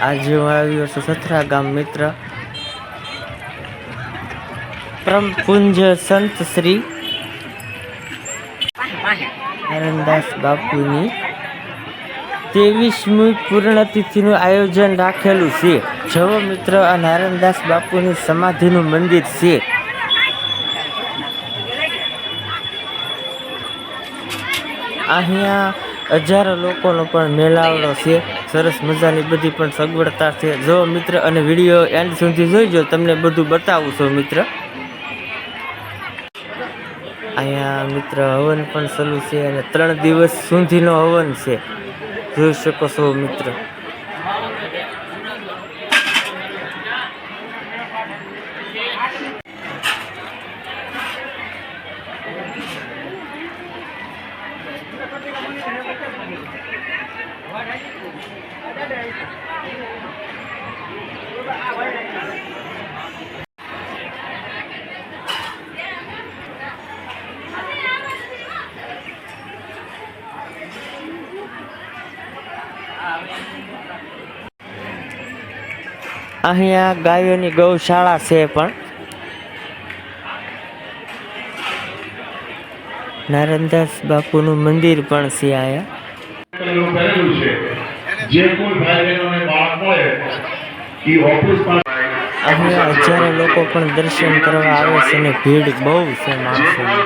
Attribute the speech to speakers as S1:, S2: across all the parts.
S1: આજે હું આવ્યો છું સથરા ગામ મિત્ર પરમ પૂજ્ય સંત શ્રી નારાયણદાસ બાપુની 23મી પૂર્ણતિથિનું આયોજન રાખેલું છે. જવો મિત્ર, આ નારાયણદાસ બાપુની સમાધિનું મંદિર છે. અહીંયા હજારો લોકોનો પણ મેળાવડો છે. સરસ મજાની બધી પણ સગવડતા છે. જો મિત્ર, અને વિડીયો એન્ડ સુધી જોઈજો, તમને બધું બતાવું છું મિત્ર. અહીંયા મિત્ર હવન પણ ચાલુ છે અને 3 દિવસ સુધીનો હવન છે. જોઈ શકો છો મિત્ર. અહીંયા ગાયોની ગૌશાળા છે, પણ નારાયણદાસ બાપુનું મંદિર પણ છે. અહીંયા હજારો લોકો પણ દર્શન કરવા આવે છે અને ભીડ બહુ છે માણસોની.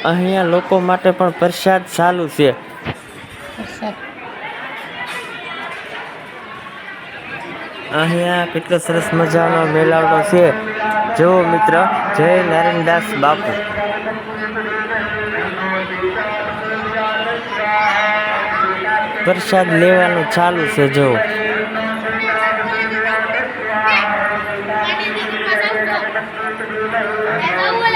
S1: અહીંયા લોકો માટે પણ પ્રસાદ ચાલુ છે. અહીંયા કેટલો સરસ મજાનો મેળાવડો છે. જુઓ મિત્ર, જય નારાયણદાસ બાપુ. પ્રસાદ લેવાનું ચાલુ છે. જુઓ
S2: Hola.